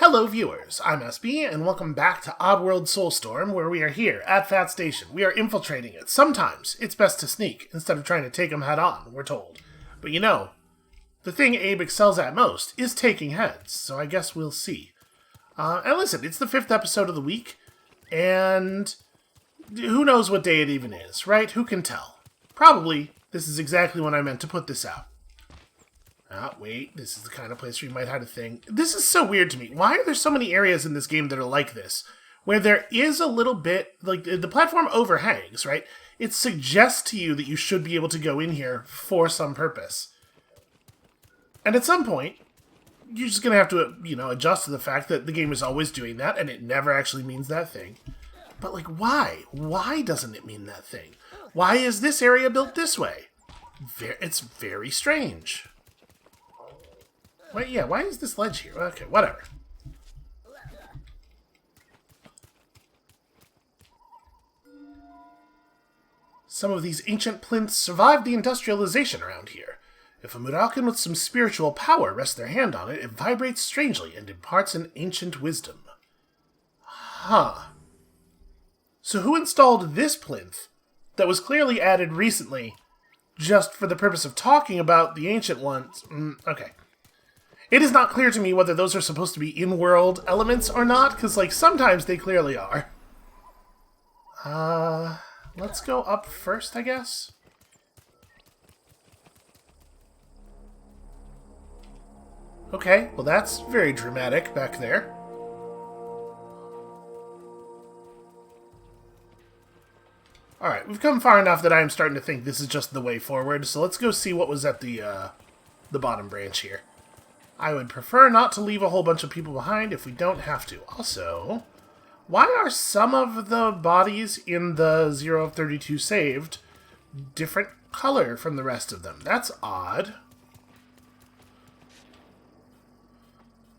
Hello viewers, I'm SB, and welcome back to Oddworld Soulstorm, where we are here at Fat Station. We are infiltrating it. Sometimes it's best to sneak, instead of trying to take them head on, we're told. But you know, the thing Abe excels at most is taking heads, so I guess we'll see. And listen, it's the 5th episode of the week, and who knows what day it even is, right? Who can tell? Probably, this is exactly when I meant to put this out. Wait, this is the kind of place where you might have a thing. This is so weird to me. Why are there so many areas in this game that are like this? Where there is a little bit, like, the platform overhangs, right? It suggests to you that you should be able to go in here for some purpose. And at some point, you're just going to have to, adjust to the fact that the game is always doing that, and it never actually means that thing. But, like, why? Why doesn't it mean that thing? Why is this area built this way? It's very strange. Wait, yeah, why is this ledge here? Okay, whatever. Some of these ancient plinths survived the industrialization around here. If a mudokon with some spiritual power rests their hand on it, it vibrates strangely and imparts an ancient wisdom. Huh. So who installed this plinth that was clearly added recently just for the purpose of talking about the ancient ones? Okay. It is not clear to me whether those are supposed to be in-world elements or not, because, like, sometimes they clearly are. Let's go up first, I guess? Okay, well that's very dramatic back there. Alright, we've come far enough that I'm starting to think this is just the way forward, so let's go see what was at the bottom branch here. I would prefer not to leave a whole bunch of people behind if we don't have to. Also, why are some of the bodies in the 0 of 32 saved different color from the rest of them? That's odd.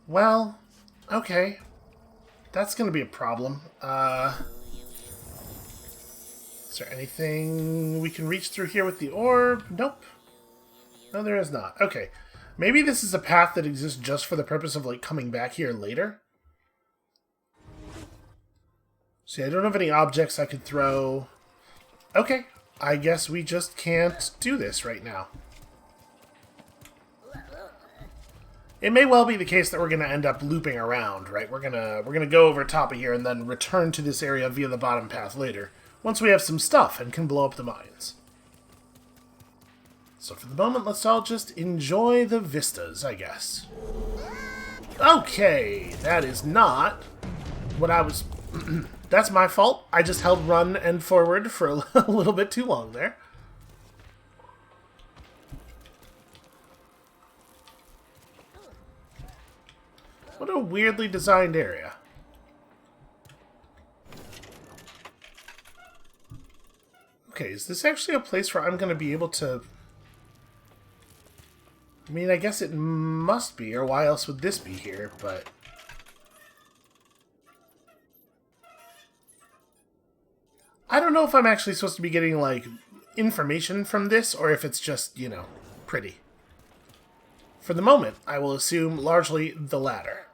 Well, okay. That's going to be a problem. Is there anything we can reach through here with the orb? Nope. No, there is not. Okay. Maybe this is a path that exists just for the purpose of, like, coming back here later. See, I don't have any objects I could throw. Okay, I guess we just can't do this right now. It may well be the case that we're going to end up looping around, right? We're gonna go over top of here and then return to this area via the bottom path later, once we have some stuff and can blow up the mines. So for the moment, let's all just enjoy the vistas, I guess. Okay, that is not what I was... That's my fault. I just held run and forward for a little bit too long there. What a weirdly designed area. Okay, is this actually a place where I'm going to be able to... I mean, I guess it must be, or why else would this be here, but... I don't know if I'm actually supposed to be getting, like, information from this, or if it's just, pretty. For the moment, I will assume largely the latter.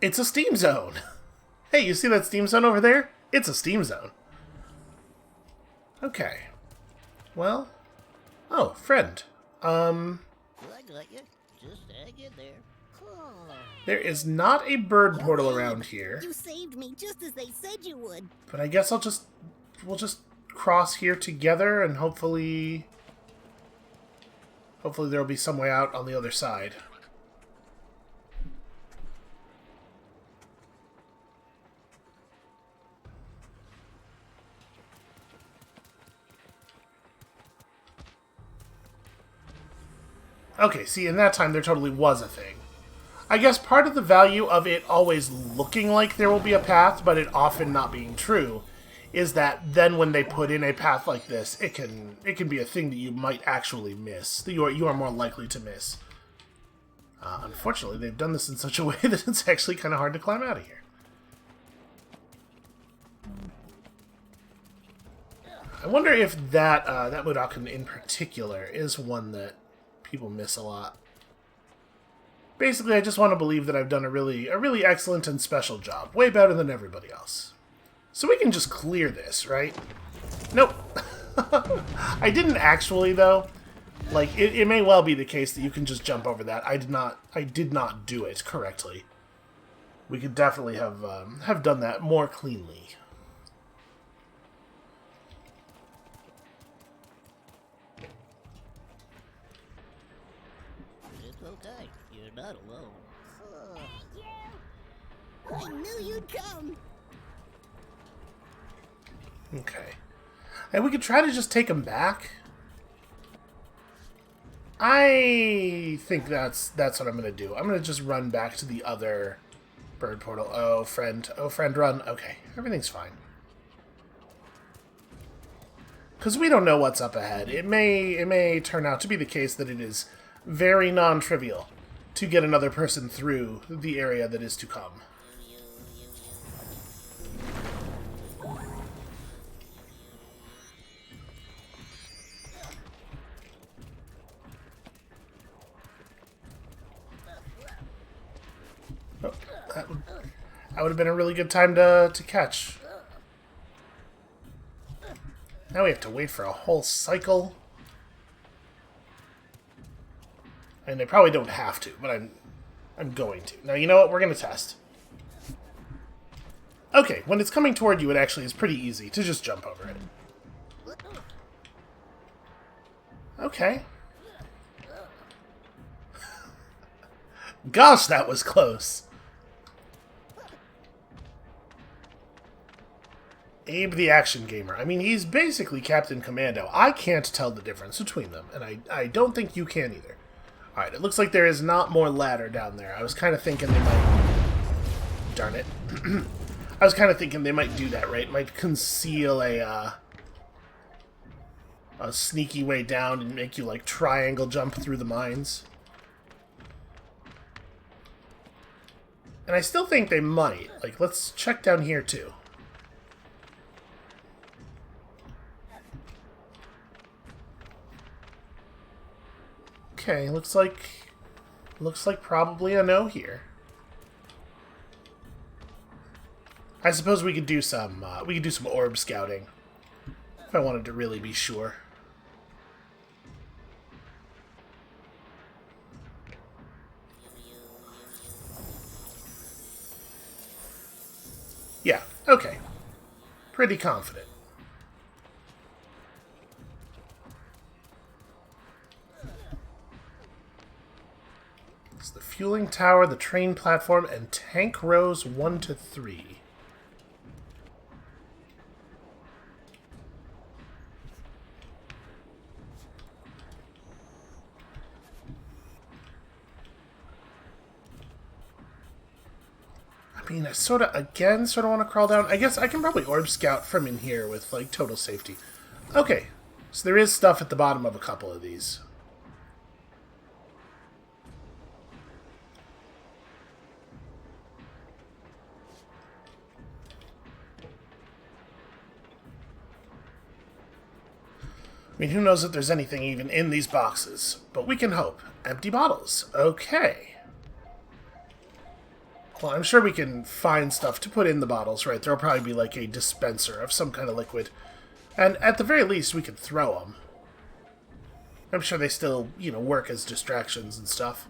It's a steam zone! Hey, you see that steam zone over there? It's a steam zone. Okay. Well. Oh, friend. There is not a bird portal around here. You saved me just as they said you would. But I guess we'll just cross here together and hopefully there'll be some way out on the other side. Okay, see, in that time there totally was a thing. I guess part of the value of it always looking like there will be a path, but it often not being true, is that then when they put in a path like this, it can be a thing that you might actually miss, that you are more likely to miss. Unfortunately, they've done this in such a way that it's actually kind of hard to climb out of here. I wonder if that that mudokon in particular is one that people miss a lot. Basically, I just want to believe that I've done a really excellent and special job. Way better than everybody else. So we can just clear this, right? Nope. I didn't actually, though. Like, it may well be the case that you can just jump over that. I did not do it correctly. We could definitely have done that more cleanly. It's okay. You're not alone. Thank you. I knew you'd come. Okay. And we could try to just take him back. I think that's what I'm gonna do. I'm gonna just run back to the other bird portal. Oh friend, run. Okay, everything's fine. Because we don't know what's up ahead. It may turn out to be the case that it is very non-trivial to get another person through the area that is to come. Oh, that would have been a really good time to catch. Now we have to wait for a whole cycle. And I probably don't have to, but I'm going to. Now, you know what? We're going to test. Okay, when it's coming toward you, it actually is pretty easy to just jump over it. Okay. Gosh, that was close. Abe the Action Gamer. I mean, he's basically Captain Commando. I can't tell the difference between them, and I don't think you can either. Alright, it looks like there is not more ladder down there. I was kind of thinking they might... Darn it. I was kind of thinking they might do that, right? Might conceal a sneaky way down and make you, like, triangle jump through the mines. And I still think they might. Like, let's check down here, too. Okay, looks like probably a no here. I suppose we could do some orb scouting if I wanted to really be sure. Yeah, okay. Pretty confident. It's the fueling tower, the train platform, and tank rows 1 to 3. I mean, I sort of want to crawl down. I guess I can probably orb scout from in here with, like, total safety. Okay, so there is stuff at the bottom of a couple of these. I mean, who knows if there's anything even in these boxes, but we can hope. Empty bottles. Okay. Well, I'm sure we can find stuff to put in the bottles, right? There'll probably be, like, a dispenser of some kind of liquid. And at the very least, we could throw them. I'm sure they still, you know, work as distractions and stuff.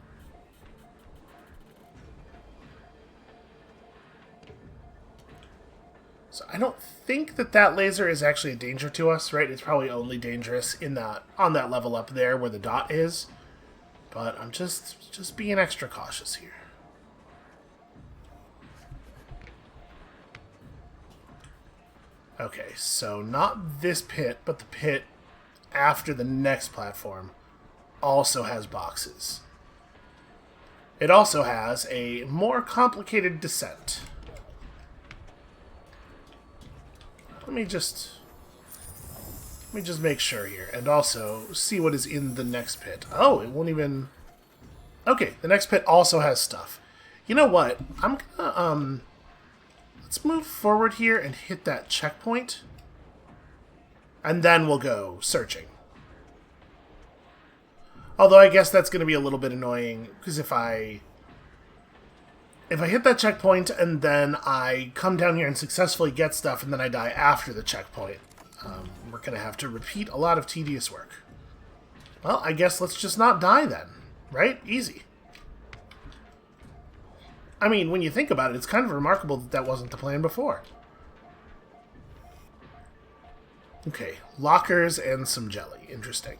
So I don't think that laser is actually a danger to us, right? It's probably only dangerous in on that level up there where the dot is. But I'm just being extra cautious here. Okay, so not this pit, but the pit after the next platform also has boxes. It also has a more complicated descent. Let me just make sure here, and also see what is in the next pit. Oh, it won't even... Okay, the next pit also has stuff. You know what? I'm gonna, let's move forward here and hit that checkpoint. And then we'll go searching. Although I guess that's going to be a little bit annoying, because if I hit that checkpoint and then I come down here and successfully get stuff and then I die after the checkpoint, we're going to have to repeat a lot of tedious work. Well, I guess let's just not die then, right? Easy. I mean, when you think about it, it's kind of remarkable that that wasn't the plan before. Okay, lockers and some jelly. Interesting.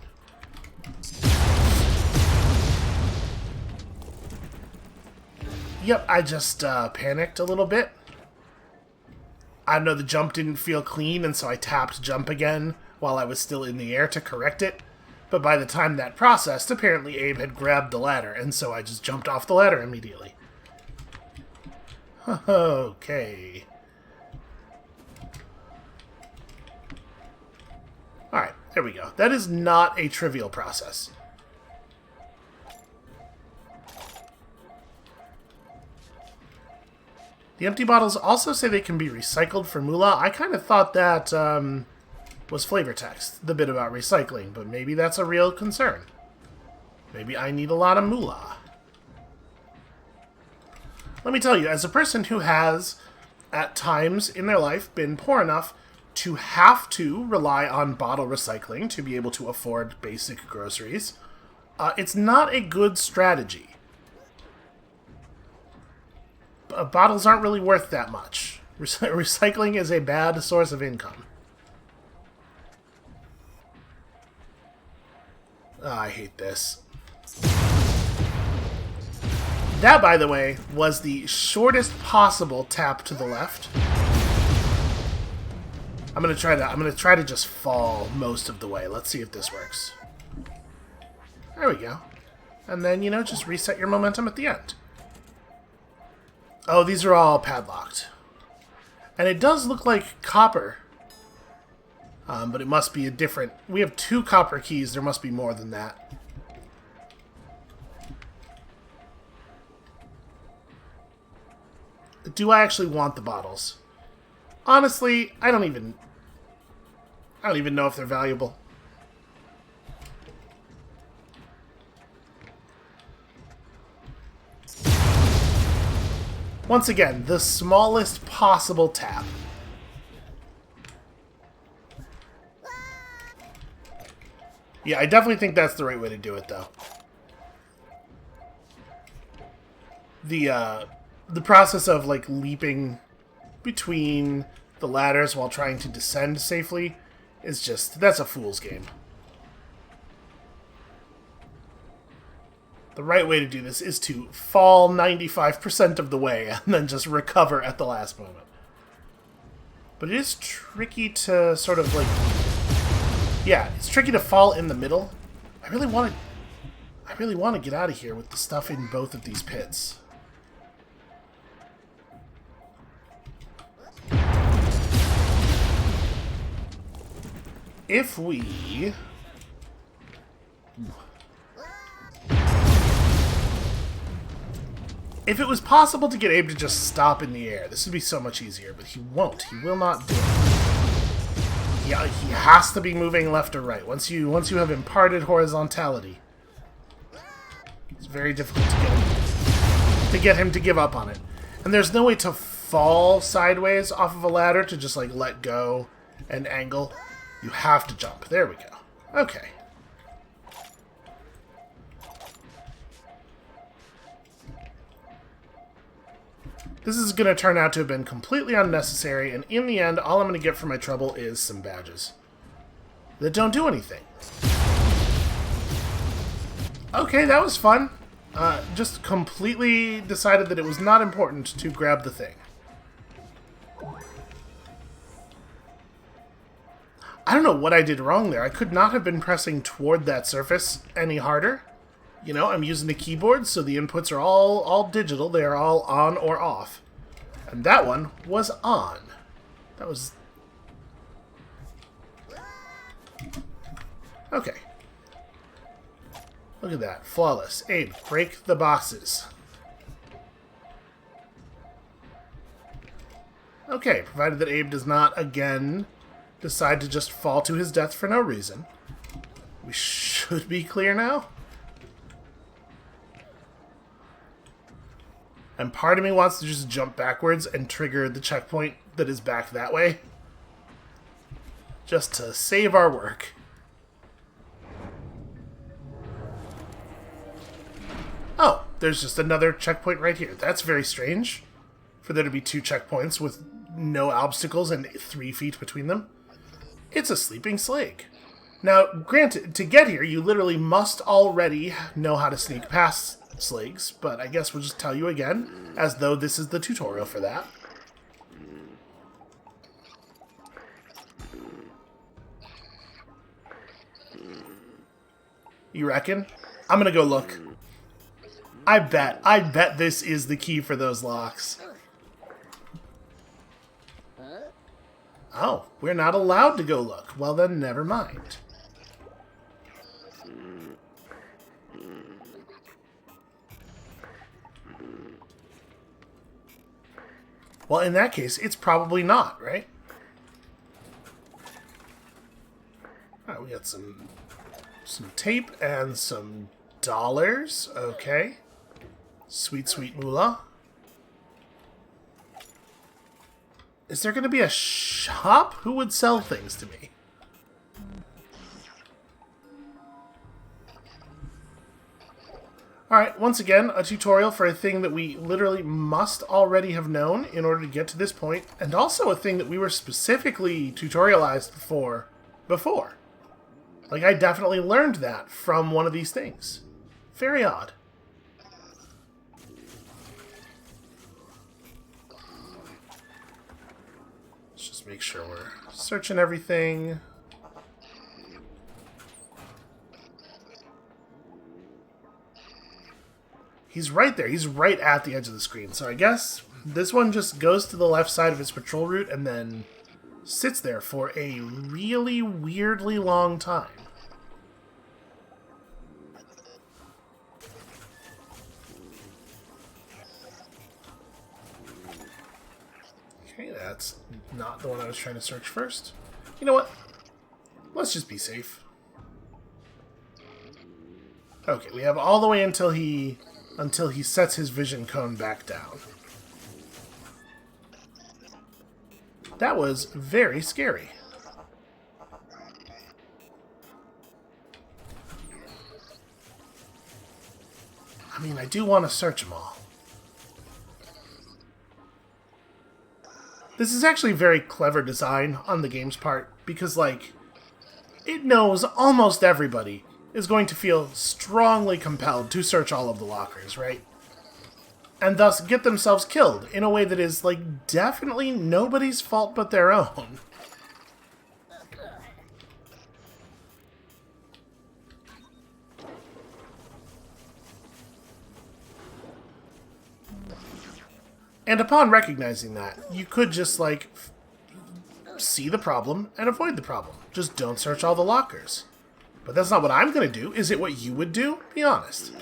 Yep, I just panicked a little bit. I know the jump didn't feel clean, and so I tapped jump again while I was still in the air to correct it. But by the time that processed, apparently Abe had grabbed the ladder, and so I just jumped off the ladder immediately. Okay. Alright, there we go. That is not a trivial process. The empty bottles also say they can be recycled for moolah. I kind of thought that was flavor text, the bit about recycling, but maybe that's a real concern. Maybe I need a lot of moolah. Let me tell you, as a person who has, at times in their life, been poor enough to have to rely on bottle recycling to be able to afford basic groceries, it's not a good strategy. Bottles aren't really worth that much. Recycling is a bad source of income. Oh, I hate this. That, by the way, was the shortest possible tap to the left. I'm gonna try to just fall most of the way. Let's see if this works. There we go. And then, just reset your momentum at the end. Oh, these are all padlocked. And it does look like copper. But it must be a different... We have 2 copper keys. There must be more than that. Do I actually want the bottles? Honestly, I don't even know if they're valuable. Once again, the smallest possible tap. Yeah, I definitely think that's the right way to do it, though. The process of, like, leaping between the ladders while trying to descend safely is just... that's a fool's game. The right way to do this is to fall 95% of the way and then just recover at the last moment. But it is tricky to sort of, like... yeah, it's tricky to fall in the middle. I really want to get out of here with the stuff in both of these pits. If we... if it was possible to get Abe to just stop in the air, this would be so much easier, but he won't. He will not do it. Yeah, he has to be moving left or right. Once you have imparted horizontality, it's very difficult to get him to give up on it. And there's no way to fall sideways off of a ladder to just, like, let go and angle. You have to jump. There we go. Okay. This is going to turn out to have been completely unnecessary, and in the end, all I'm going to get for my trouble is some badges that don't do anything. Okay, that was fun. Just completely decided that it was not important to grab the thing. I don't know what I did wrong there. I could not have been pressing toward that surface any harder. You know, I'm using the keyboard, so the inputs are all digital. They are all on or off. And that one was on. That was... okay. Look at that. Flawless. Abe, break the boxes. Okay, provided that Abe does not, again, decide to just fall to his death for no reason. We should be clear now. And part of me wants to just jump backwards and trigger the checkpoint that is back that way. Just to save our work. Oh, there's just another checkpoint right here. That's very strange. For there to be 2 checkpoints with no obstacles and 3 feet between them. It's a sleeping slag. Now, granted, to get here, you literally must already know how to sneak past slags, but I guess we'll just tell you again, as though this is the tutorial for that. You reckon? I'm gonna go look. I bet this is the key for those locks. Oh, we're not allowed to go look. Well then, never mind. Well, in that case, it's probably not, right? Alright, we got some tape and some dollars. Okay. Sweet, sweet moolah. Is there going to be a shop? Who would sell things to me? Alright, once again, a tutorial for a thing that we literally must already have known in order to get to this point, and also a thing that we were specifically tutorialized for before. Like, I definitely learned that from one of these things. Very odd. Let's just make sure we're searching everything. He's right there. He's right at the edge of the screen. So I guess this one just goes to the left side of his patrol route and then sits there for a really weirdly long time. Okay, that's not the one I was trying to search first. You know what? Let's just be safe. Okay, we have all the way until he sets his vision cone back down. That was very scary. I mean, I do want to search them all. This is actually very clever design on the game's part, because, like, it knows almost everybody is going to feel strongly compelled to search all of the lockers, right? And thus get themselves killed in a way that is, like, definitely nobody's fault but their own. And upon recognizing that, you could just, like, see the problem and avoid the problem. Just don't search all the lockers. But that's not what I'm going to do. Is it what you would do? Be honest.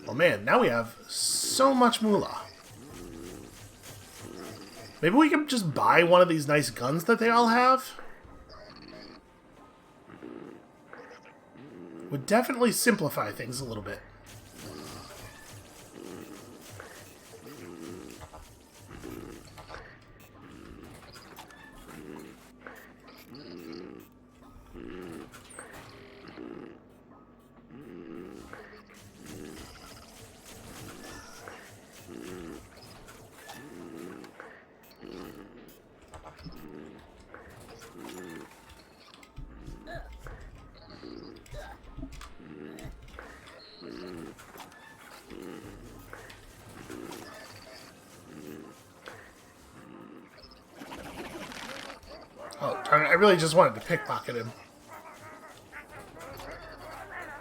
Oh man, now we have so much moolah. Maybe we can just buy one of these nice guns that they all have? Would definitely simplify things a little bit. Oh, darn it, I really just wanted to pickpocket him.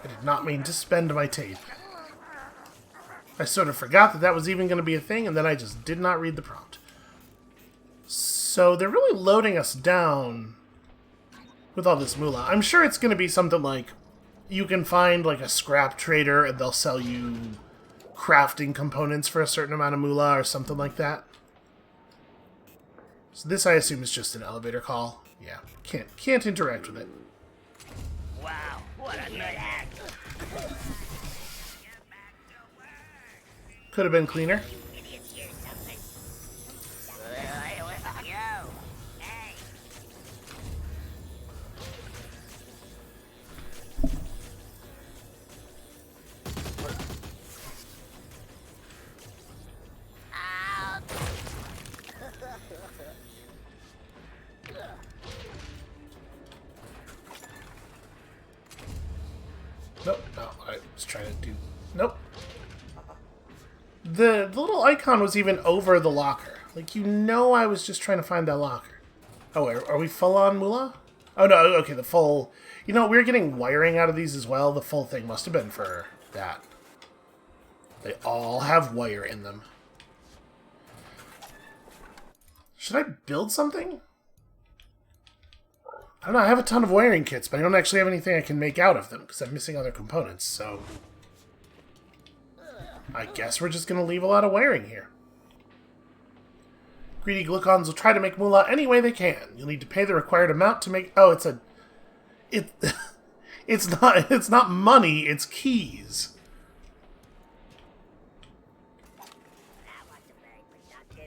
I did not mean to spend my tape. I sort of forgot that that was even going to be a thing, and then I just did not read the prompt. So they're really loading us down with all this moolah. I'm sure it's going to be something like, you can find like a scrap trader and they'll sell you crafting components for a certain amount of moolah or something like that. So this, I assume, is just an elevator call. Yeah, can't interact with it. Wow, what a good act. Could have been cleaner. Idiots hear something. Hey, yo. Hey. Ow. Nope. No, I was trying to do... Nope. The little icon was even over the locker. Like, you know I was just trying to find that locker. Oh, are we full on Moolah? Oh, no, okay, the full... You know, we were getting wiring out of these as well. The full thing must have been for that. They all have wire in them. Should I build something? I don't know, I have a ton of wiring kits, but I don't actually have anything I can make out of them, because I'm missing other components, so... I guess we're just going to leave a lot of wiring here. Greedy glucons will try to make moolah any way they can. You'll need to pay the required amount to make... Oh, it's not money, it's keys.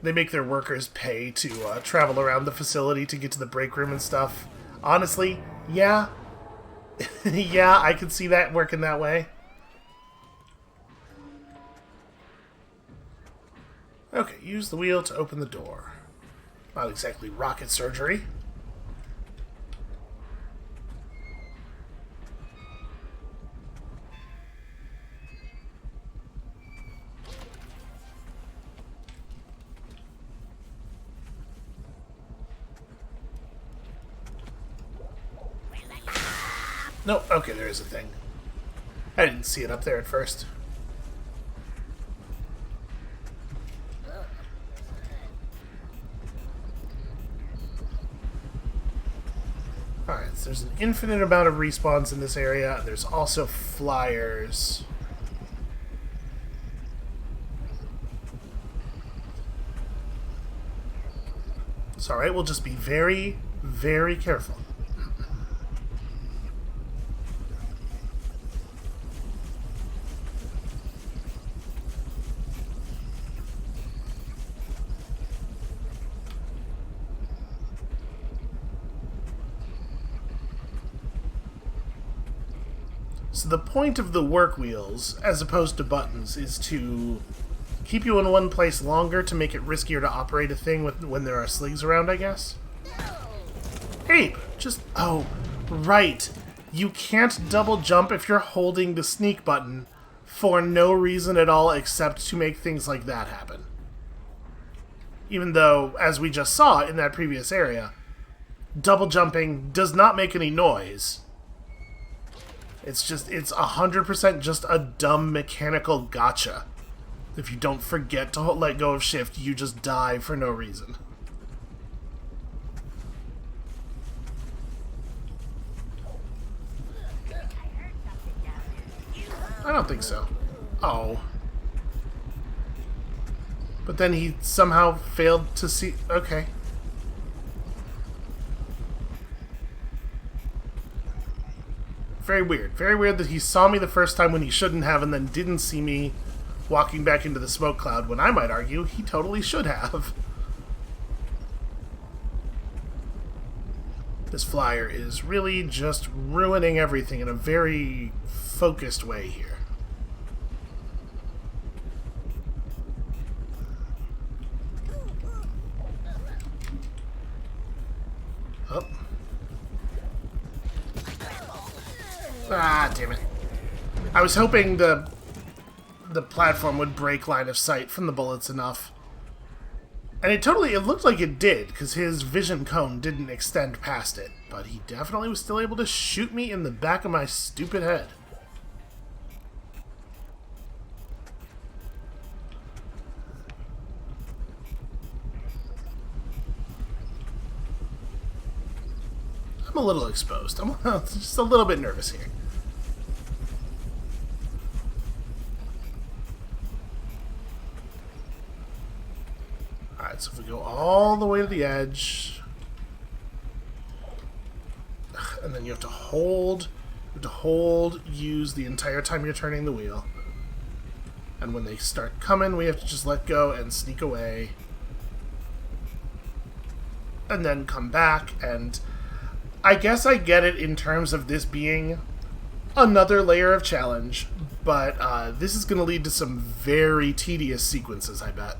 They make their workers pay to travel around the facility to get to the break room and stuff. Honestly, yeah. Yeah, I could see that working that way. Okay, use the wheel to open the door. Not exactly rocket surgery. Nope, okay, there is a thing. I didn't see it up there at first. Alright, so there's an infinite amount of respawns in this area. There's also flyers. It's alright, we'll just be very, very careful. So the point of the work wheels, as opposed to buttons, is to keep you in one place longer to make it riskier to operate a thing when there are sligs around, I guess? Ape! Just... Oh, right. You can't double jump if you're holding the sneak button for no reason at all except to make things like that happen. Even though, as we just saw in that previous area, double jumping does not make any noise. It's 100% just a dumb mechanical gotcha. If you don't forget to let go of shift, you just die for no reason. I don't think so. Oh. But then he somehow failed to see... Okay. Very weird. Very weird that he saw me the first time when he shouldn't have, and then didn't see me walking back into the smoke cloud, when I might argue he totally should have. This flyer is really just ruining everything in a very focused way here. Oh. Ah, damn it. I was hoping the platform would break line of sight from the bullets enough. And it looked like it did, because his vision cone didn't extend past it. But he definitely was still able to shoot me in the back of my stupid head. I'm a little exposed. I'm just a little bit nervous here. Alright, Alright, so if we go all the way to the edge, and then you have to hold, use the entire time you're turning the wheel. And when they start coming, we have to just let go and sneak away. And then come back, and I guess I get it in terms of this being another layer of challenge, but this is going to lead to some very tedious sequences, I bet.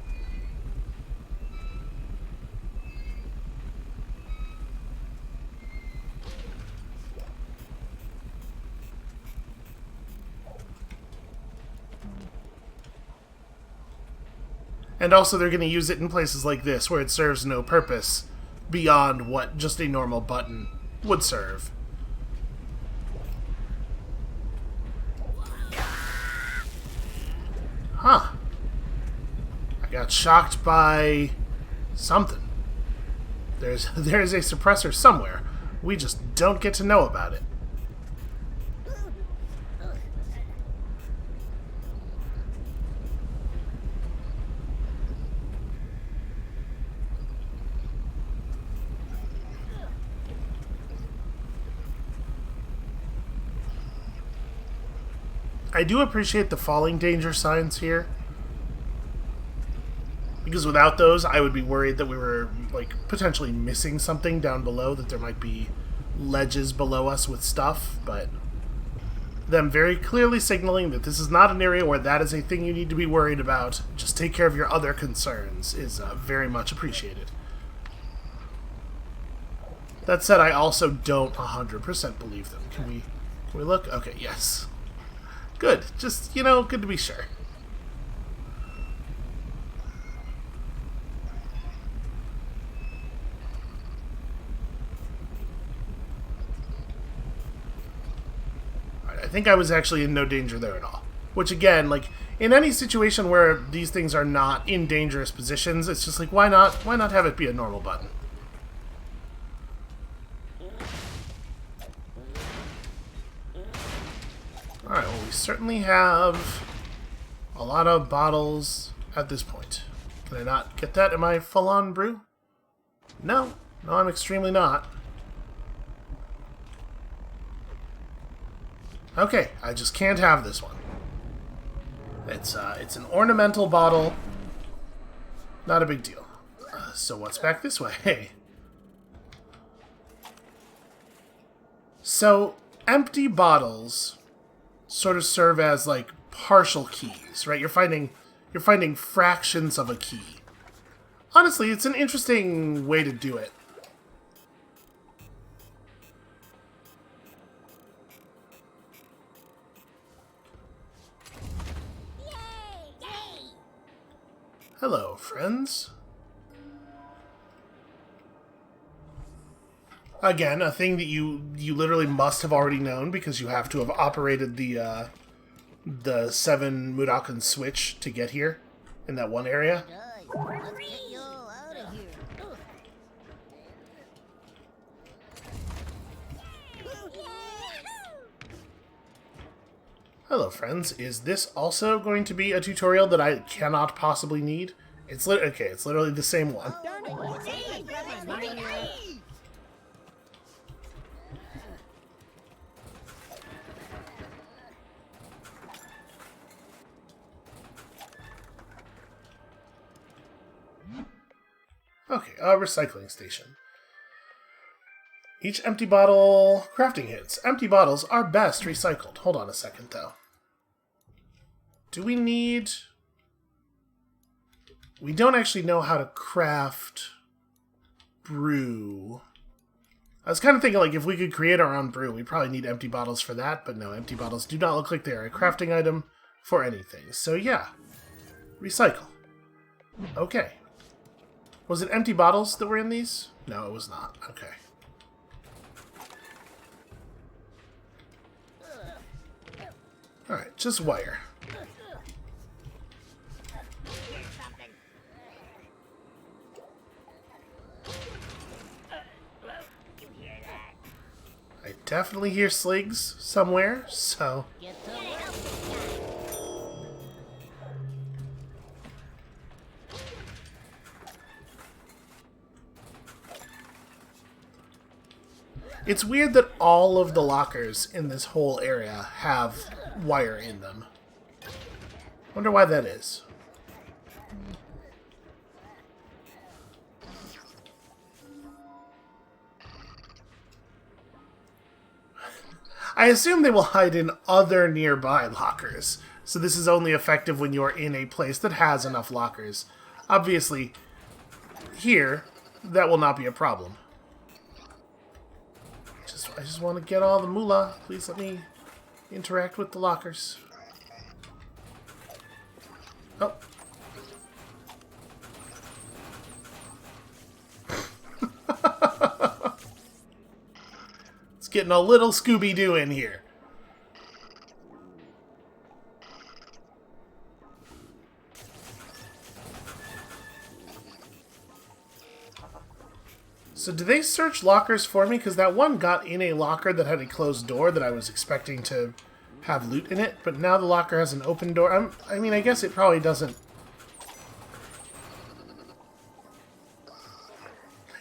And also they're going to use it in places like this, where it serves no purpose beyond what just a normal button would serve. Huh. I got shocked by something. There's a suppressor somewhere. We just don't get to know about it. I do appreciate the falling danger signs here, because without those I would be worried that we were like potentially missing something down below, that there might be ledges below us with stuff, but them very clearly signaling that this is not an area where that is a thing you need to be worried about, just take care of your other concerns, is very much appreciated. That said, I also don't 100% believe them. Can we look? Okay, yes. Good. Just, you know, good to be sure. Alright, I think I was actually in no danger there at all. Which, again, like, in any situation where these things are not in dangerous positions, it's just like, why not have it be a normal button? Alright, well, we certainly have a lot of bottles at this point. Can I not get that? Am I full on brew? No. No, I'm extremely not. Okay, I just can't have this one. It's an ornamental bottle. Not a big deal. So what's back this way? So, empty bottles sort of serve as like partial keys, right? You're finding fractions of a key. Honestly, it's an interesting way to do it. Yay! Hello, friends. Again, a thing that you literally must have already known, because you have to have operated the 7 mudokon switch to get here in that one area. Let's get you all out of here. Hello, friends. Is this also going to be a tutorial that I cannot possibly need? It's literally the same one. Okay, a recycling station. Each empty bottle crafting hits. Empty bottles are best recycled. Hold on a second, though. Do we need... We don't actually know how to craft brew. I was kind of thinking, like, if we could create our own brew, we'd probably need empty bottles for that, but no, empty bottles do not look like they are a crafting item for anything. So yeah, recycle. Okay. Was it empty bottles that were in these? No, it was not. Okay. Alright, just wire. I definitely hear sligs somewhere, so... It's weird that all of the lockers in this whole area have wire in them. Wonder why that is. I assume they will hide in other nearby lockers, so this is only effective when you're in a place that has enough lockers. Obviously, here, that will not be a problem. I just want to get all the moolah. Please let me interact with the lockers. Oh. It's getting a little Scooby-Doo in here. So do they search lockers for me? Because that one got in a locker that had a closed door that I was expecting to have loot in it, but now the locker has an open door. I mean, I guess it probably doesn't.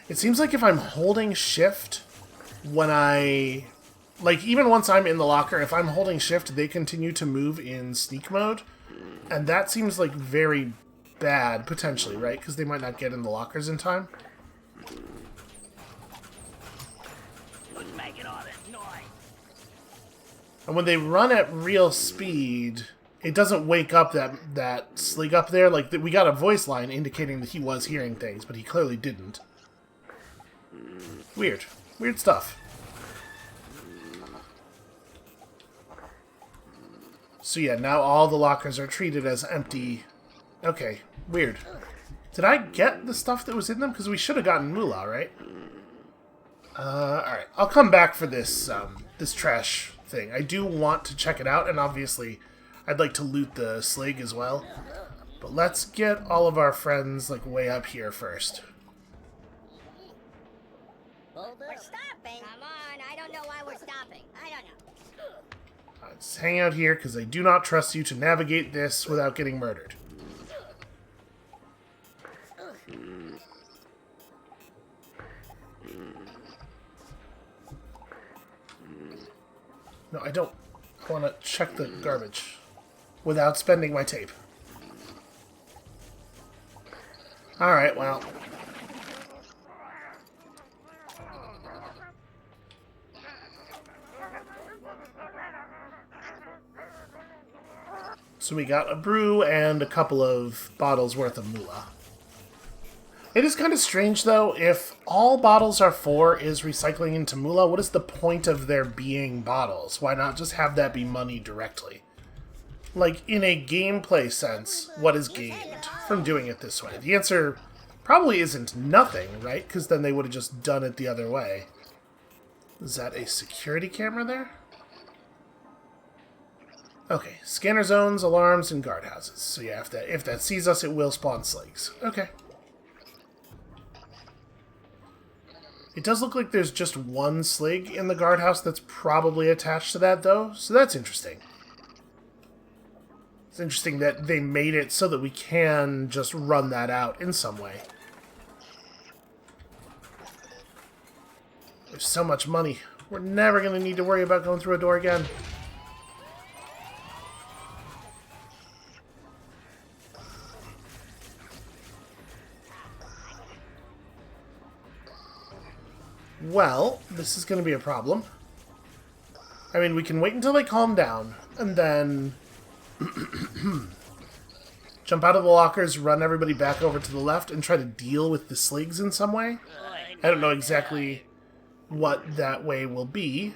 It seems like if I'm holding shift when I... Like, even once I'm in the locker, if I'm holding shift, they continue to move in sneak mode. And that seems like very bad, potentially, right? Because they might not get in the lockers in time. And when they run at real speed, it doesn't wake up that Slig up there. Like, we got a voice line indicating that he was hearing things, but he clearly didn't. Weird. Weird stuff. So yeah, now all the lockers are treated as empty. Okay, weird. Did I get the stuff that was in them? Because we should have gotten moolah, right? Alright. I'll come back for this, this trash thing. I do want to check it out, and obviously I'd like to loot the Slig as well. But let's get all of our friends, like, way up here first. We're stopping. Come on, I don't know why we're stopping. I don't know. Let's hang out here, because I do not trust you to navigate this without getting murdered. No, I don't want to check the garbage without spending my tape. Alright, well. So we got a brew and a couple of bottles worth of moolah. It is kind of strange, though, if all bottles are for is recycling into moolah, what is the point of there being bottles? Why not just have that be money directly? Like, in a gameplay sense, what is gained from doing it this way? The answer probably isn't nothing, right? Because then they would have just done it the other way. Is that a security camera there? Okay, scanner zones, alarms, and guardhouses. So yeah, if that sees us, it will spawn Sligs. Okay. It does look like there's just one Slig in the guardhouse that's probably attached to that, though, so that's interesting. It's interesting that they made it so that we can just run that out in some way. There's so much money. We're never going to need to worry about going through a door again. Well, this is going to be a problem. I mean, we can wait until they calm down, and then jump out of the lockers, run everybody back over to the left, and try to deal with the Sligs in some way. I don't know exactly what that way will be.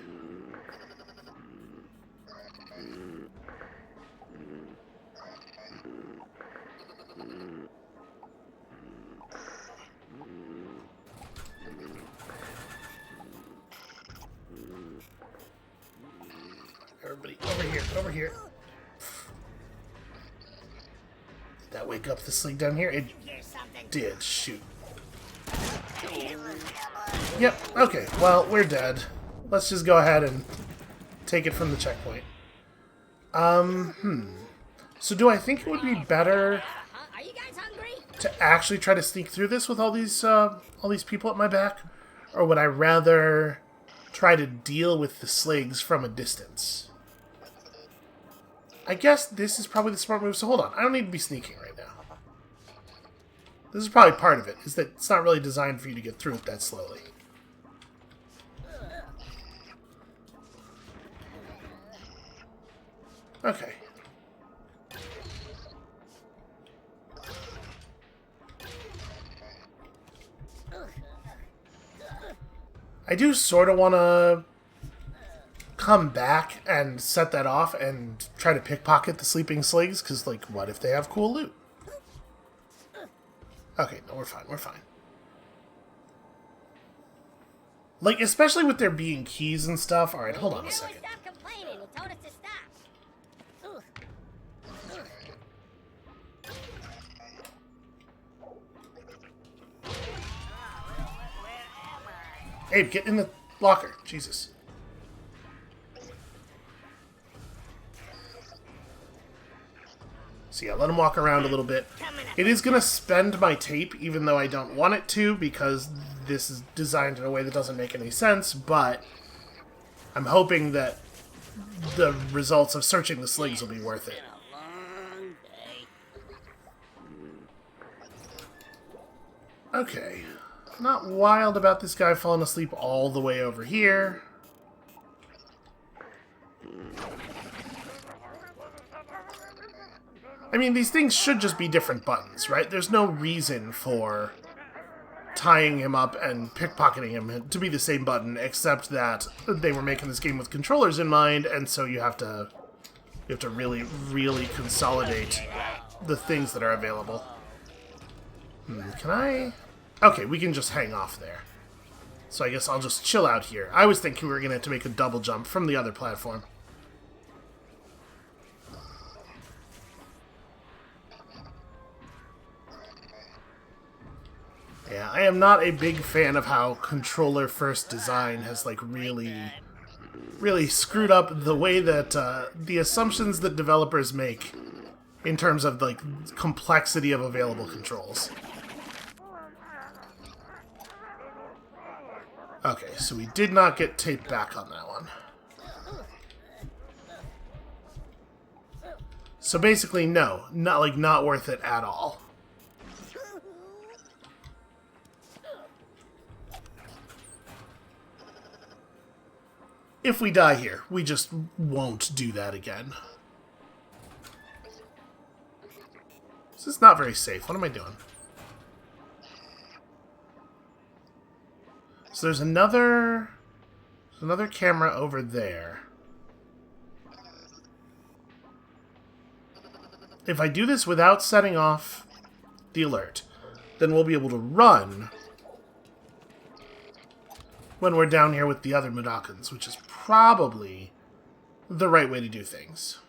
Everybody, over here, over here. Did that wake up the Slig down here? It did, shoot. Yep, okay, well, we're dead. Let's just go ahead and take it from the checkpoint. So do I think it would be better to actually try to sneak through this with all these people at my back? Or would I rather try to deal with the sligs from a distance. I guess this is probably the smart move, so hold on. I don't need to be sneaking right now. This is probably part of it, is that it's not really designed for you to get through it that slowly. Okay. I do sort of want to come back and set that off and try to pickpocket the sleeping sligs, because, like, what if they have cool loot? Okay, no, we're fine, we're fine. Like, especially with there being keys and stuff. Alright, hold on a second. Stop complaining. He told us to stop. Abe, get in the locker. Jesus. So yeah, let him walk around a little bit. It is going to spend my tape, even though I don't want it to, because this is designed in a way that doesn't make any sense, but I'm hoping that the results of searching the sligs will be worth it. Okay. Not wild about this guy falling asleep all the way over here. I mean, these things should just be different buttons, right? There's no reason for tying him up and pickpocketing him to be the same button, except that they were making this game with controllers in mind, and so you have to really, really consolidate the things that are available. Can I? Okay, we can just hang off there. So I guess I'll just chill out here. I was thinking we were going to have to make a double jump from the other platform. Yeah, I am not a big fan of how controller-first design has, like, really screwed up the way that, the assumptions that developers make in terms of, like, complexity of available controls. Okay, so we did not get tape back on that one. So basically, no. Not worth it at all. If we die here, we just won't do that again. This is not very safe. What am I doing? So there's another camera over there. If I do this without setting off the alert, then we'll be able to run when we're down here with the other mudokons, which is probably the right way to do things.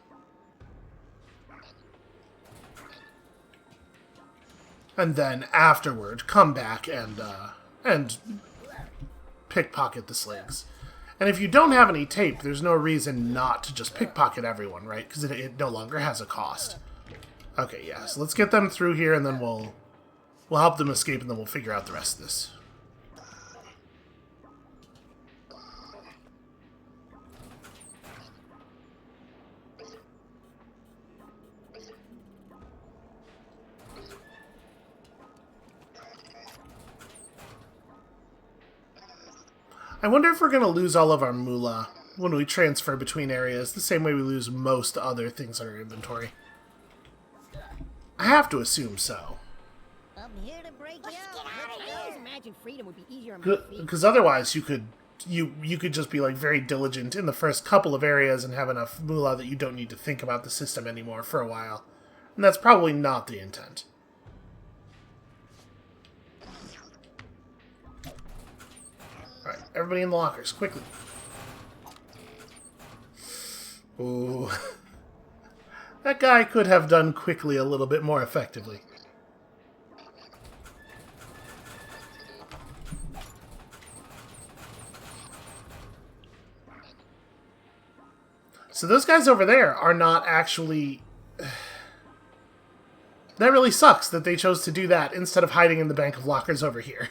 And then afterward, come back and pickpocket the sligs. And if you don't have any tape, there's no reason not to just pickpocket everyone, right? Because it no longer has a cost. Okay, yeah, so let's get them through here, and then we'll help them escape, and then we'll figure out the rest of this. I wonder if we're going to lose all of our moolah when we transfer between areas, the same way we lose most other things in our inventory. I have to assume so. I'm here to break you out. I always imagined freedom would be easier on my feet. Because otherwise you could just be, like, very diligent in the first couple of areas and have enough moolah that you don't need to think about the system anymore for a while. And that's probably not the intent. Alright, everybody in the lockers, quickly. Ooh. That guy could have done quickly a little bit more effectively. So those guys over there are not actually... That really sucks that they chose to do that instead of hiding in the bank of lockers over here.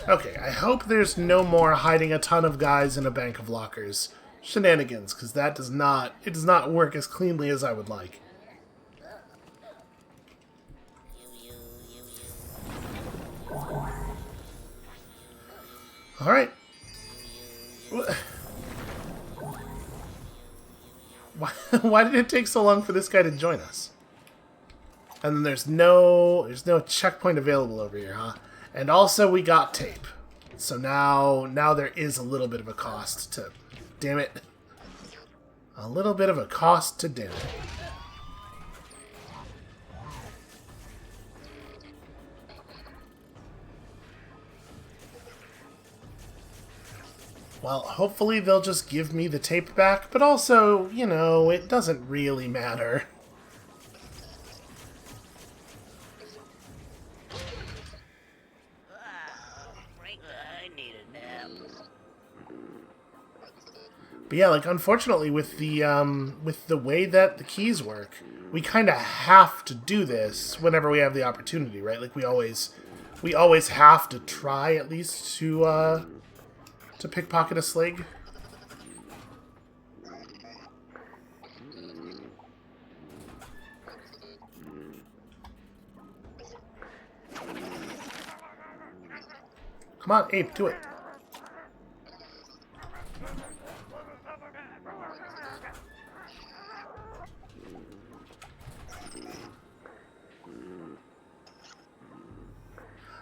Okay, I hope there's no more hiding a ton of guys in a bank of lockers shenanigans, because that does not work as cleanly as I would like. Alright. Why did it take so long for this guy to join us? And then there's no checkpoint available over here, huh? And also we got tape. So now there is a little bit of a cost to... Damn it. A little bit of a cost to damn it. Well, hopefully they'll just give me the tape back, but also, you know, it doesn't really matter. I need a nap. But yeah, like, unfortunately, with the way that the keys work, we kind of have to do this whenever we have the opportunity, right? Like, we always have to try, at least, to pickpocket a slig. Come on, Ape, do it.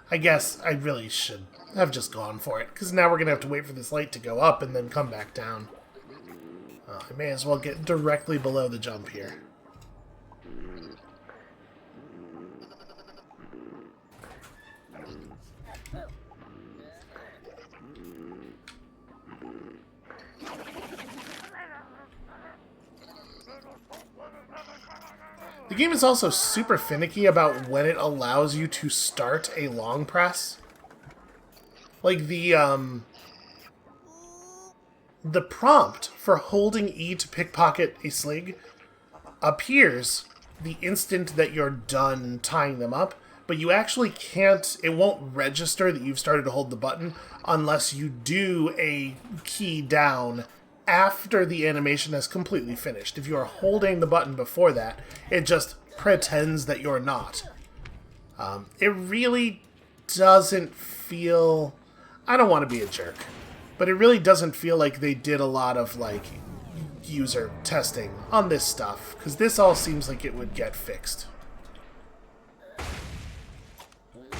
I guess I really should have just gone for it, because now we're going to have to wait for this light to go up and then come back down. I may as well get directly below the jump here. The game is also super finicky about when it allows you to start a long press. Like, the prompt for holding E to pickpocket a slig appears the instant that you're done tying them up, but you actually can't, it won't register that you've started to hold the button unless you do a key down after the animation has completely finished. If you're holding the button before that, it just pretends that you're not. It really doesn't feel... I don't want to be a jerk, but it really doesn't feel like they did a lot of, like, user testing on this stuff, because this all seems like it would get fixed.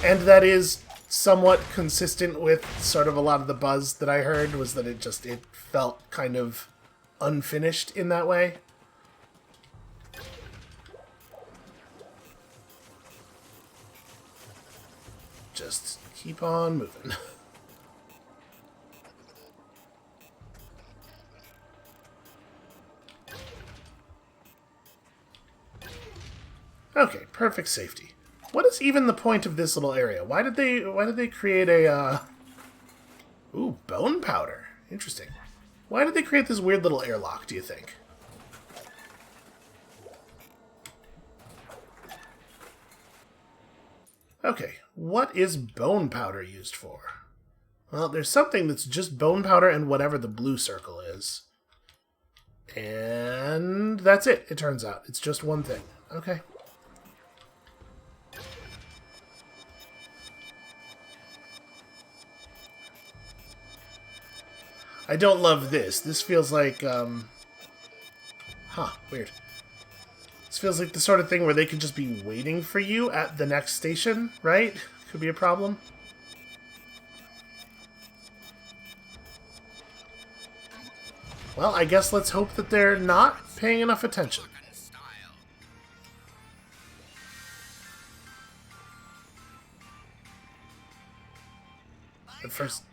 And that is somewhat consistent with sort of a lot of the buzz that I heard, was that it felt kind of unfinished in that way. Just keep on moving. Okay, perfect safety. What is even the point of this little area? Why did they create a Ooh, bone powder. Interesting. Why did they create this weird little airlock, do you think? Okay, what is bone powder used for? Well, there's something that's just bone powder and whatever the blue circle is. And that's it, it turns out. It's just one thing. Okay. I don't love this. This feels like, weird. This feels like the sort of thing where they could just be waiting for you at the next station, right? Could be a problem. Well, I guess let's hope that they're not paying enough attention. But first...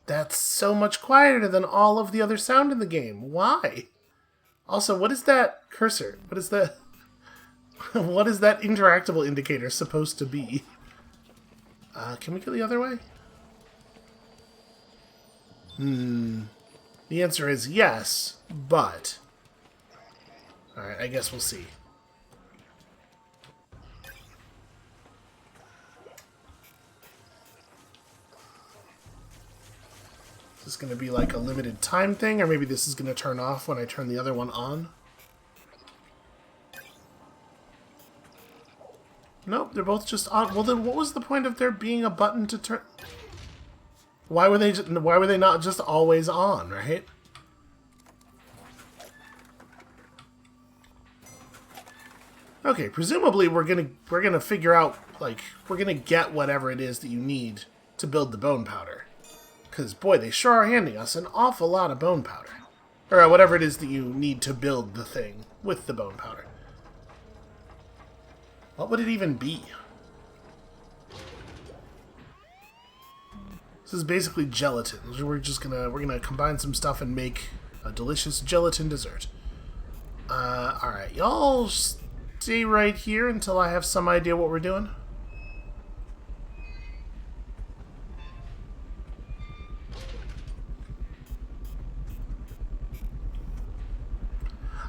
That's so much quieter than all of the other sound in the game. Why? Also, what is that cursor? What is that? What is that interactable indicator supposed to be? Can we go the other way? The answer is yes, but... Alright, I guess we'll see. Is this going to be like a limited time thing, or maybe this is going to turn off when I turn the other one on? Nope, they're both just on. Well, then what was the point of there being a button to turn... Why were they not just always on, right? Okay, presumably we're gonna figure out, like, we're gonna get whatever it is that you need to build the bone powder. Because, boy, they sure are handing us an awful lot of bone powder. Or whatever it is that you need to build the thing with the bone powder. What would it even be? This is basically gelatin. We're gonna combine some stuff and make a delicious gelatin dessert. Alright, y'all stay right here until I have some idea what we're doing.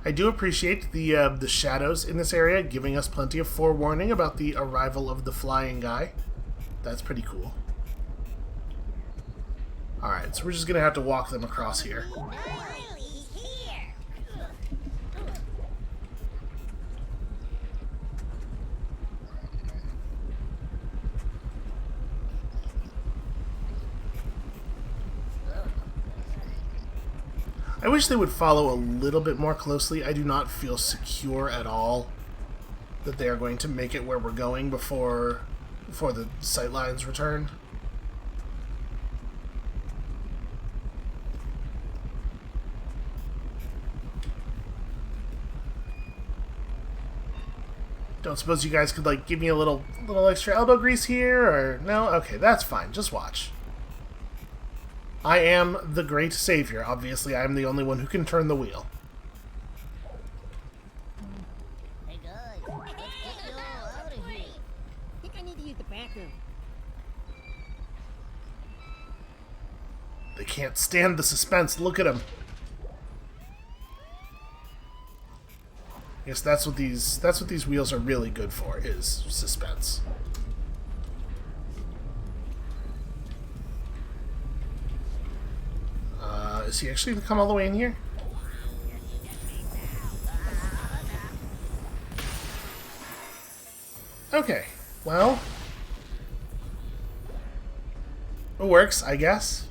I do appreciate the shadows in this area, giving us plenty of forewarning about the arrival of the flying guy. That's pretty cool. Alright, so we're just gonna have to walk them across here. I wish they would follow a little bit more closely. I do not feel secure at all that they are going to make it where we're going before the sightlines return. Don't suppose you guys could, like, give me a little extra elbow grease here, or no? Okay, that's fine. Just watch. I am the great savior. Obviously, I am the only one who can turn the wheel. Hey guys, let's get you all out of here. I think I need to use the bathroom. They can't stand the suspense. Look at them. I guess that's what these wheels are really good for, is suspense. Is he actually going to come all the way in here? Okay, well... it works, I guess.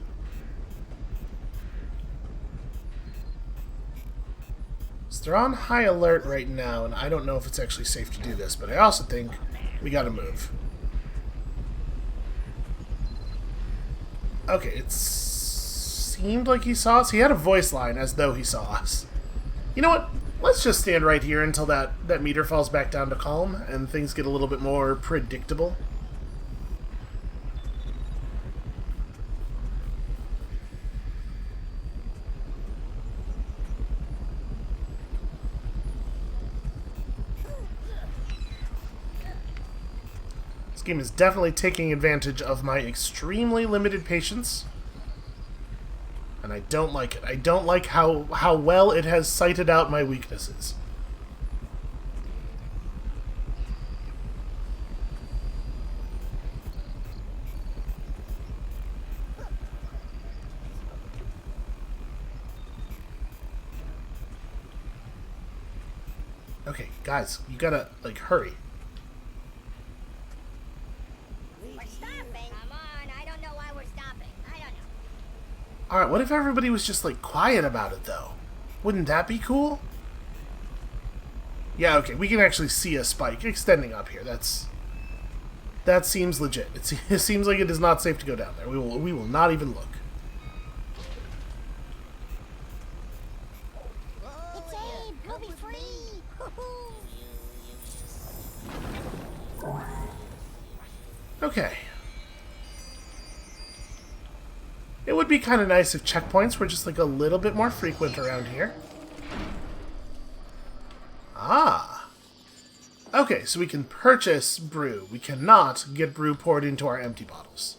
So they're on high alert right now, and I don't know if it's actually safe to do this, but I also think we gotta move. Okay, it seemed like he saw us. He had a voice line as though he saw us. You know what? Let's just stand right here until that meter falls back down to calm and things get a little bit more predictable. This game is definitely taking advantage of my extremely limited patience. And I don't like it. I don't like how well it has sighted out my weaknesses. Okay, guys, you gotta, like, hurry. We're stopping. Come on, I don't know why we're stopping. I don't know. Alright, what if everybody was just, like, quiet about it, though? Wouldn't that be cool? Yeah, okay, we can actually see a spike extending up here. That seems legit. It seems like it is not safe to go down there. We will not even look. It's Abe. We'll be free. Okay. It would be kind of nice if checkpoints were just like a little bit more frequent around here. Ah. Okay, so we can purchase brew. We cannot get brew poured into our empty bottles.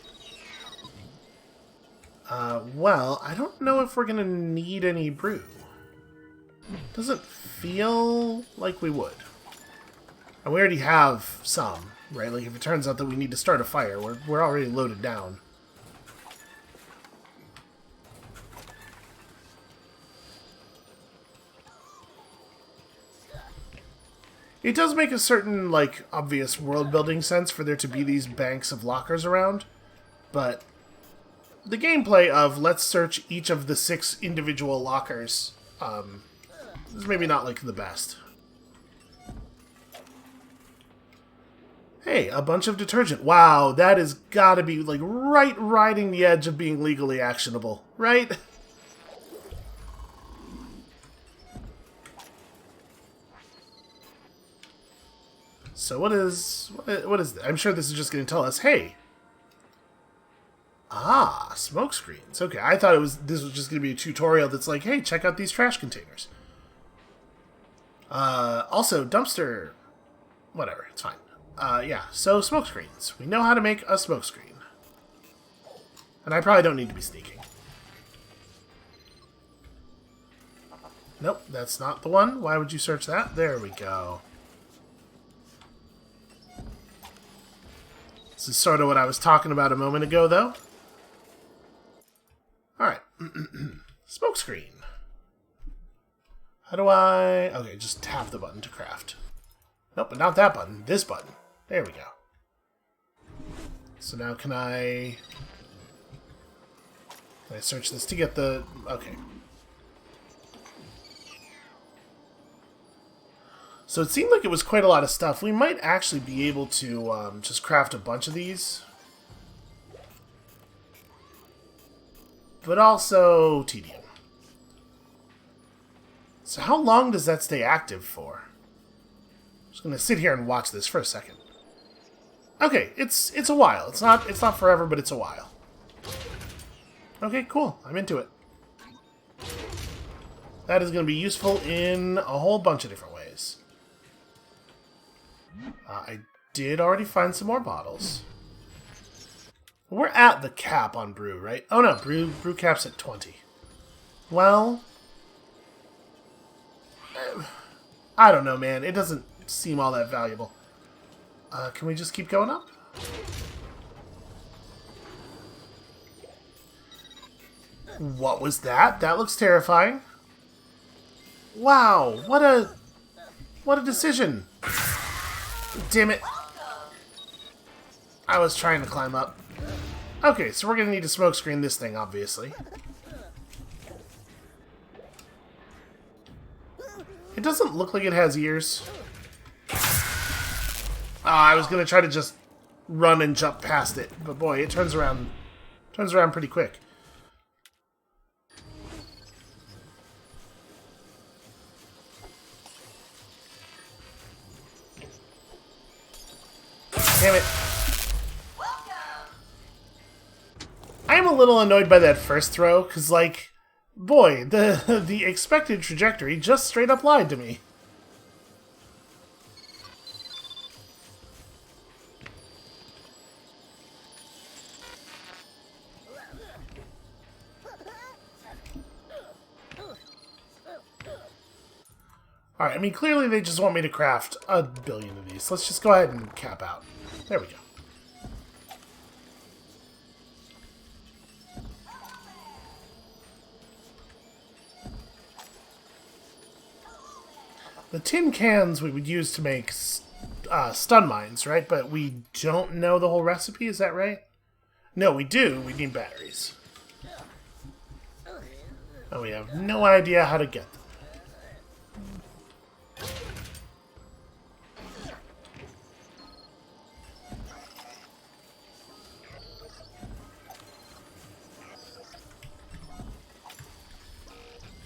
Well, I don't know if we're gonna need any brew. Doesn't feel like we would. And we already have some, right? Like, if it turns out that we need to start a fire, we're already loaded down. It does make a certain, like, obvious world-building sense for there to be these banks of lockers around, but the gameplay of let's search each of the 6 individual lockers is maybe not, like, the best. Hey, a bunch of detergent. Wow, that has gotta be, like, right riding the edge of being legally actionable, right? So what is this? I'm sure this is just going to tell us, hey. Ah, smoke screens. Okay, I thought this was just going to be a tutorial that's like, hey, check out these trash containers. Also, dumpster. Whatever, it's fine. Yeah, so smoke screens. We know how to make a smoke screen. And I probably don't need to be sneaking. Nope, that's not the one. Why would you search that? There we go. This is sort of what I was talking about a moment ago, though. Alright. Smoke screen. How do I... Okay, just tap the button to craft. Nope, but not that button. This button. There we go. So now can I search this to get the... Okay. So it seemed like it was quite a lot of stuff. We might actually be able to just craft a bunch of these. But also tedium. So how long does that stay active for? I'm just going to sit here and watch this for a second. Okay, it's a while. It's not forever, but it's a while. Okay, cool. I'm into it. That is going to be useful in a whole bunch of different ways. I did already find some more bottles. We're at the cap on brew, right? Oh no, brew cap's at 20. Well, I don't know, man. It doesn't seem all that valuable. Can we just keep going up? What was that? That looks terrifying. Wow, what a decision. Damn it. I was trying to climb up. Okay, so we're going to need to smoke screen this thing, obviously. It doesn't look like it has ears. I was going to try to just run and jump past it, but boy, it turns around pretty quick. Damn it. I am a little annoyed by that first throw, because, like, boy, the expected trajectory just straight up lied to me. Alright, I mean, clearly they just want me to craft a billion of these. Let's just go ahead and cap out. There we go. The tin cans we would use to make stun mines, right? But we don't know the whole recipe, is that right? No, we do. We need batteries. And we have no idea how to get them.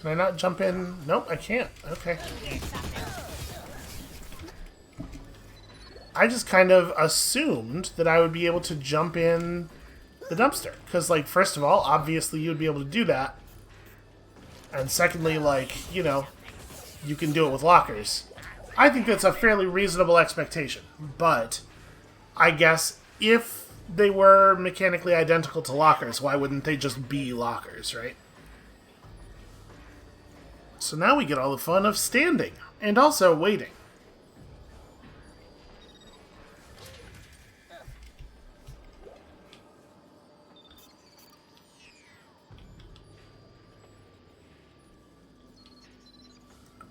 Can I not jump in? Nope, I can't. Okay. I just kind of assumed that I would be able to jump in the dumpster. Because, like, first of all, obviously you would be able to do that. And secondly, like, you know, you can do it with lockers. I think that's a fairly reasonable expectation. But I guess if they were mechanically identical to lockers, why wouldn't they just be lockers, right? So now we get all the fun of standing, and also waiting.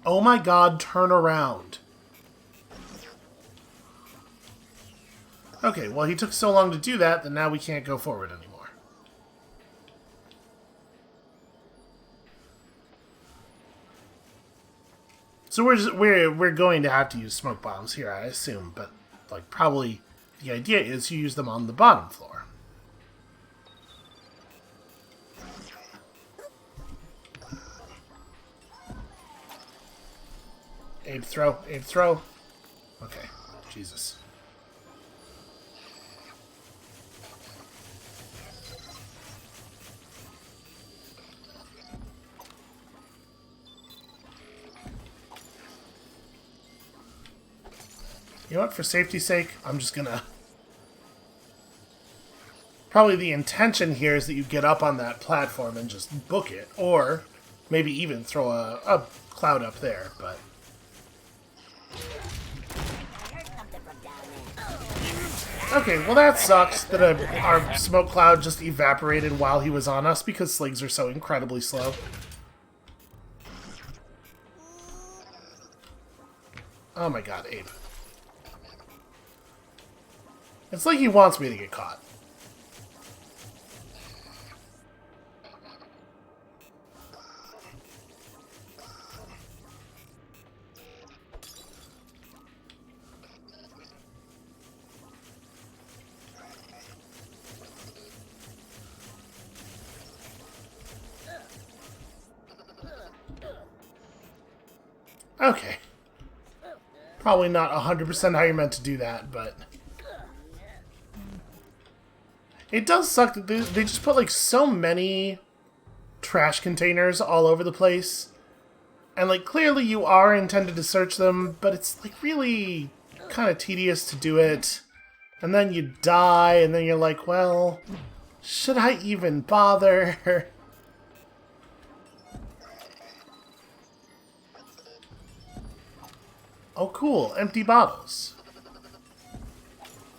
Oh my god, turn around. Okay, well he took so long to do that that now we can't go forward anymore. So we're going to have to use smoke bombs here, I assume, but like probably the idea is you use them on the bottom floor. Abe throw, Abe throw. Okay, Jesus. You know what, for safety's sake, I'm just gonna... Probably the intention here is that you get up on that platform and just book it, or maybe even throw a cloud up there, but... Okay, well that sucks that our smoke cloud just evaporated while he was on us because slings are so incredibly slow. Oh my god, Abe. It's like he wants me to get caught. Okay. Probably not 100% how you're meant to do that, but... It does suck that they just put, like, so many trash containers all over the place. And, like, clearly you are intended to search them, but it's, like, really kind of tedious to do it. And then you die, and then you're like, well, should I even bother? Oh, cool. Empty bottles.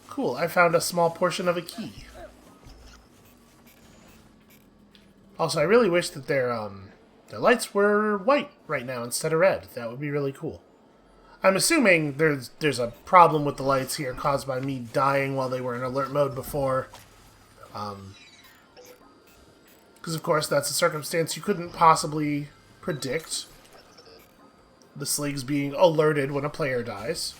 Cool. I found a small portion of a key. Also, I really wish that their lights were white right now instead of red. That would be really cool. I'm assuming there's a problem with the lights here caused by me dying while they were in alert mode before. Because, of course, that's a circumstance you couldn't possibly predict. The slings being alerted when a player dies.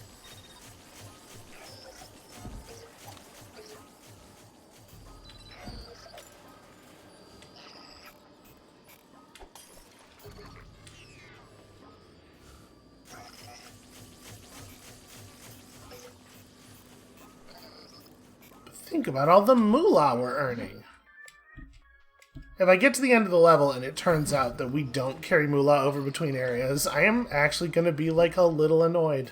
Think about all the moolah we're earning. If I get to the end of the level and it turns out that we don't carry moolah over between areas, I am actually going to be, like, a little annoyed.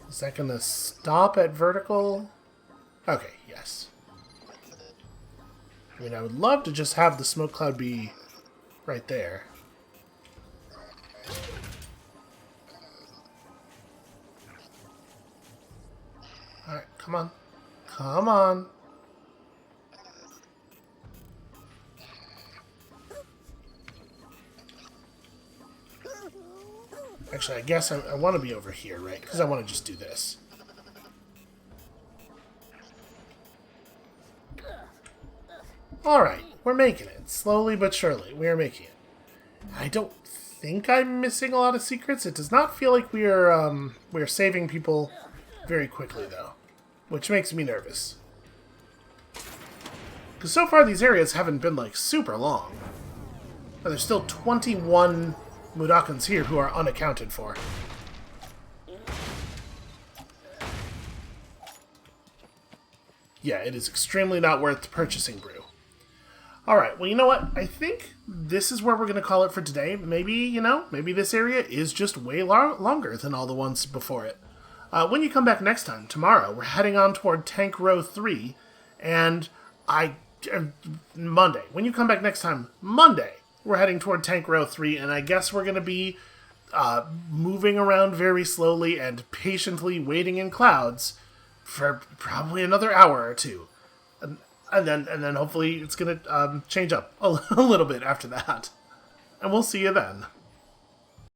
Is that going to stop at vertical? Okay, yes. I mean, I would love to just have the smoke cloud be right there. Alright, come on. Come on. Actually, I guess I want to be over here, right? Because I want to just do this. Alright, we're making it. Slowly but surely, we are making it. I don't think I'm missing a lot of secrets. It does not feel like we are saving people very quickly, though. Which makes me nervous. Because so far these areas haven't been, like, super long. But there's still 21 mudokons here who are unaccounted for. Yeah, it is extremely not worth purchasing brew. Alright, well, you know what? I think this is where we're going to call it for today. Maybe, maybe this area is just way longer than all the ones before it. When you come back next time, tomorrow, we're heading on toward Tank Row 3, and Monday. When you come back next time, Monday, we're heading toward Tank Row 3, and I guess we're going to be moving around very slowly and patiently waiting in clouds for probably another hour or two. And then hopefully it's going to change up a little bit after that. And we'll see you then.